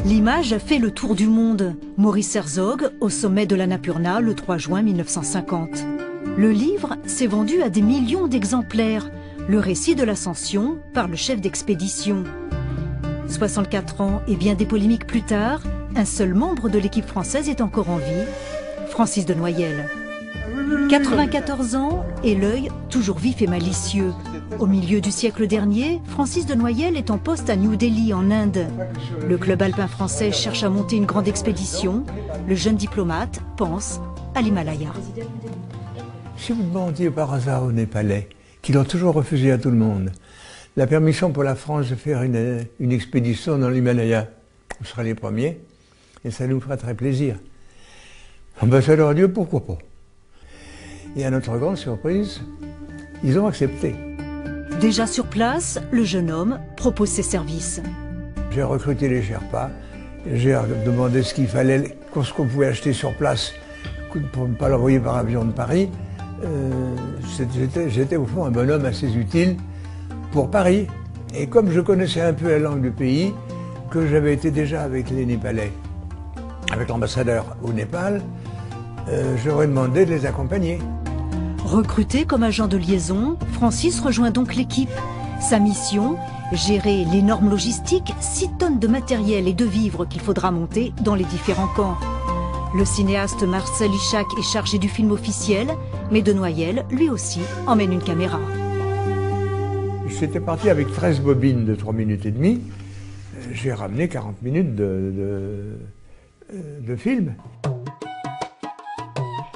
L'image fait le tour du monde. Maurice Herzog au sommet de l'Annapurna le 3 juin 1950. Le livre s'est vendu à des millions d'exemplaires. Le récit de l'ascension par le chef d'expédition. 64 ans et bien des polémiques plus tard, un seul membre de l'équipe française est encore en vie, Francis de Noyelles. 94 ans et l'œil toujours vif et malicieux. Au milieu du siècle dernier, Francis de Noyelles est en poste à New Delhi, en Inde. Le club alpin français cherche à monter une grande expédition. Le jeune diplomate pense à l'Himalaya. Si vous demandiez par hasard aux Népalais, qui l'ont toujours refusé à tout le monde, la permission pour la France de faire une expédition dans l'Himalaya, on sera les premiers, et ça nous fera très plaisir. Ambassadeur Dieu, pourquoi pas? Et à notre grande surprise, ils ont accepté. Déjà sur place, le jeune homme propose ses services. J'ai recruté les Sherpas, j'ai demandé ce qu'il fallait, ce qu'on pouvait acheter sur place pour ne pas l'envoyer par avion de Paris. J'étais au fond un bonhomme assez utile pour Paris. Et comme je connaissais un peu la langue du pays, que j'avais été déjà avec les Népalais, avec l'ambassadeur au Népal, je leur ai demandé de les accompagner. Recruté comme agent de liaison, Francis rejoint donc l'équipe. Sa mission, gérer l'énorme logistique, 6 tonnes de matériel et de vivres qu'il faudra monter dans les différents camps. Le cinéaste Marcel Ichac est chargé du film officiel, mais de Noyelles, lui aussi, emmène une caméra. J'étais parti avec 13 bobines de 3 minutes et demie. J'ai ramené 40 minutes de film.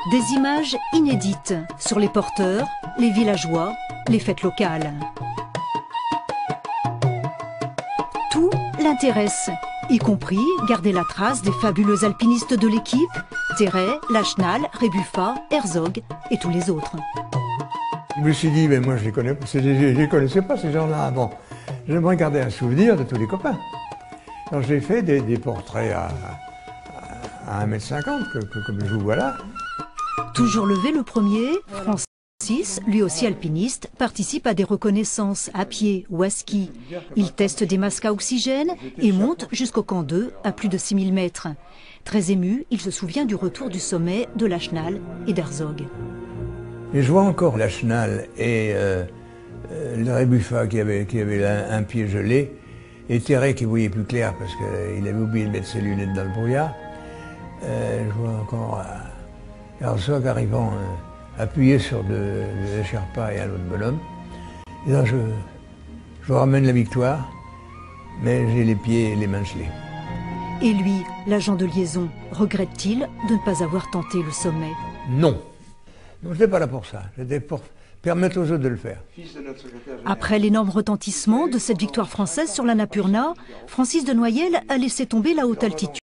Des images inédites sur les porteurs, les villageois, les fêtes locales. Tout l'intéresse, y compris garder la trace des fabuleux alpinistes de l'équipe, Terray, Lachenal, Rébuffat, Herzog et tous les autres. Je me suis dit, mais moi je les connaissais pas ces gens-là avant. J'aimerais garder un souvenir de tous les copains. Alors j'ai fait des portraits à 1,50 m, comme je vous vois là. Toujours levé le premier, Francis, lui aussi alpiniste, participe à des reconnaissances à pied ou à ski. Il teste des masques à oxygène et monte jusqu'au camp 2 à plus de 6000 mètres. Très ému, il se souvient du retour du sommet de Lachenal et d'Herzog. Et je vois encore Lachenal et le Rébuffat qui avait un pied gelé, et Terray qui voyait plus clair parce qu'il avait oublié de mettre ses lunettes dans le brouillard. Je vois encore Herzog arrivant appuyé sur de Sherpa et un autre bonhomme. Et là, je ramène la victoire, mais j'ai les pieds et les mains gelés. Et lui, l'agent de liaison, regrette-t-il de ne pas avoir tenté le sommet? Non. Je n'étais pas là pour ça. J'étais pour permettre aux autres de le faire. Après l'énorme retentissement de cette victoire française sur l'Annapurna, Francis de Noyelles a laissé tomber la haute altitude.